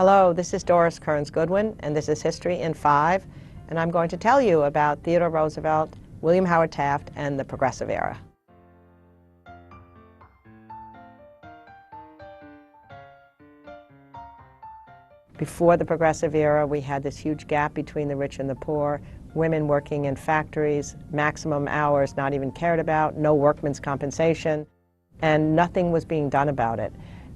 Hello, this is Doris Kearns Goodwin, and this is History in 5, and I'm going to tell you about Theodore Roosevelt, William Howard Taft, and the Progressive Era. Before the Progressive Era, we had this huge gap between the rich and the poor, women working in factories, maximum hours not even cared about, no workman's compensation, and nothing was being done about it.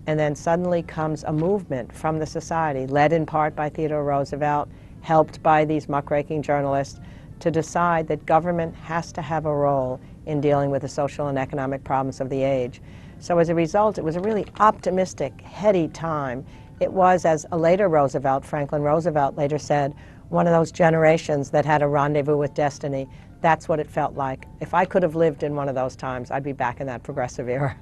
And then suddenly comes a movement from the society, led in part by Theodore Roosevelt, helped by these muckraking journalists, to decide that government has to have a role in dealing with the social and economic problems of the age. So as a result, it was a really optimistic, heady time. It was, as a later Roosevelt, Franklin Roosevelt, later said, one of those generations that had a rendezvous with destiny. That's what it felt like. If I could have lived in one of those times, I'd be back in that Progressive era.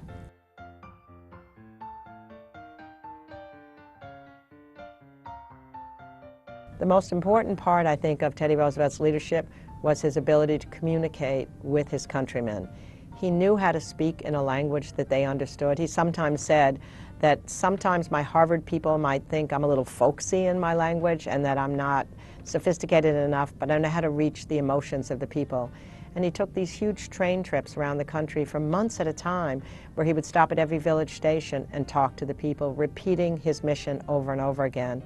The most important part, I think, of Teddy Roosevelt's leadership was his ability to communicate with his countrymen. He knew how to speak in a language that they understood. He sometimes said that sometimes my Harvard people might think I'm a little folksy in my language and that I'm not sophisticated enough, but I know how to reach the emotions of the people. And he took these huge train trips around the country for months at a time, where he would stop at every village station and talk to the people, repeating his mission over and over again.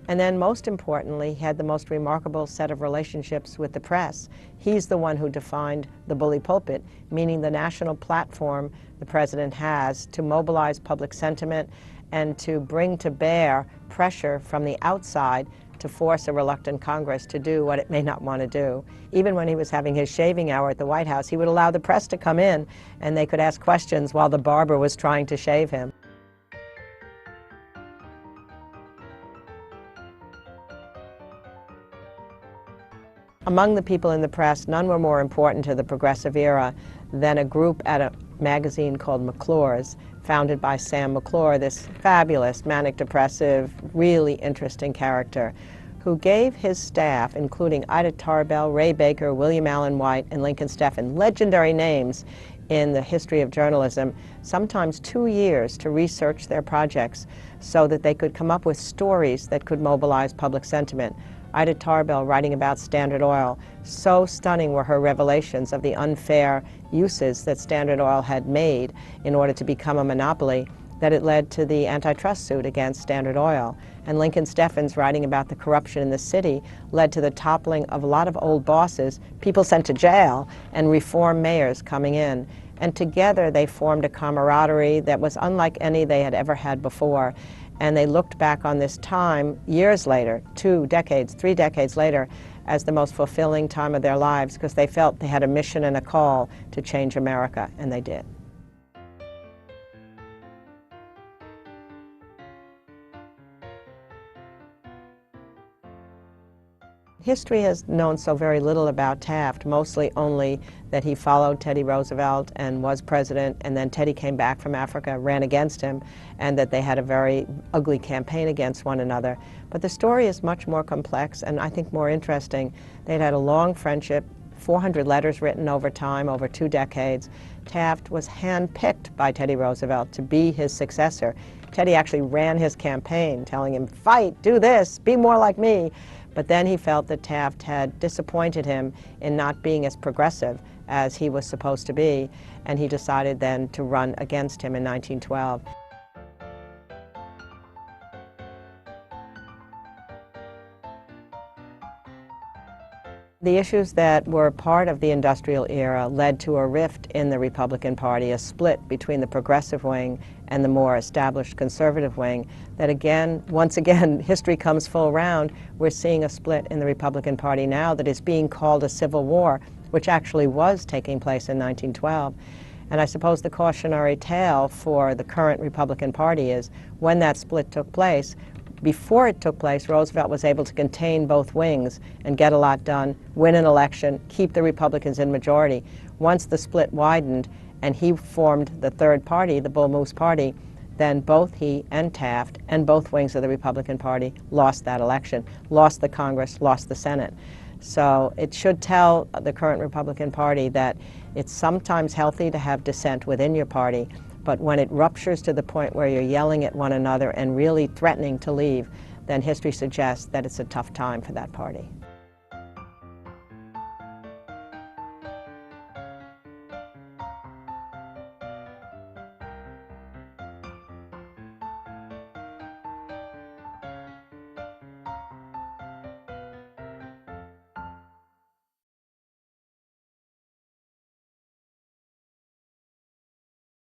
And then, most importantly, he had the most remarkable set of relationships with the press. He's the one who defined the bully pulpit, meaning the national platform the president has to mobilize public sentiment and to bring to bear pressure from the outside to force a reluctant Congress to do what it may not want to do. Even when he was having his shaving hour at the White House, he would allow the press to come in and they could ask questions while the barber was trying to shave him. Among the people in the press, none were more important to the Progressive Era than a group at a magazine called McClures, founded by Sam McClure, this fabulous, manic-depressive, really interesting character, who gave his staff, including Ida Tarbell, Ray Baker, William Allen White, and Lincoln Steffan, legendary names in the history of journalism, sometimes 2 years to research their projects so that they could come up with stories that could mobilize public sentiment. Ida Tarbell writing about Standard Oil. So stunning were her revelations of the unfair uses that Standard Oil had made in order to become a monopoly that it led to the antitrust suit against Standard Oil. And Lincoln Steffan's writing about the corruption in the city led to the toppling of a lot of old bosses, people sent to jail, and reform mayors coming in. And together they formed a camaraderie that was unlike any they had ever had before. And they looked back on this time years later, 2 decades, 3 decades later, as the most fulfilling time of their lives, because they felt they had a mission and a call to change America, and they did. History has known so very little about Taft, mostly only that he followed Teddy Roosevelt and was president, and then Teddy came back from Africa, ran against him, and that they had a very ugly campaign against one another. But the story is much more complex and I think more interesting. They'd had a long friendship, 400 letters written over time, over 2 decades. Taft was handpicked by Teddy Roosevelt to be his successor. Teddy actually ran his campaign, telling him, fight, do this, be more like me. But then he felt that Taft had disappointed him in not being as progressive as he was supposed to be, and he decided then to run against him in 1912. The issues that were part of the industrial era led to a rift in the Republican Party, a split between the progressive wing and the more established conservative wing that once again, history comes full round. We're seeing a split in the Republican Party now that is being called a civil war, which actually was taking place in 1912. And I suppose the cautionary tale for the current Republican Party is when that split took place, before it took place, Roosevelt was able to contain both wings and get a lot done, win an election, keep the Republicans in majority. Once the split widened and he formed the third party, the Bull Moose Party, then both he and Taft and both wings of the Republican Party lost that election, lost the Congress, lost the Senate. So it should tell the current Republican Party that it's sometimes healthy to have dissent within your party, but when it ruptures to the point where you're yelling at one another and really threatening to leave, then history suggests that it's a tough time for that party.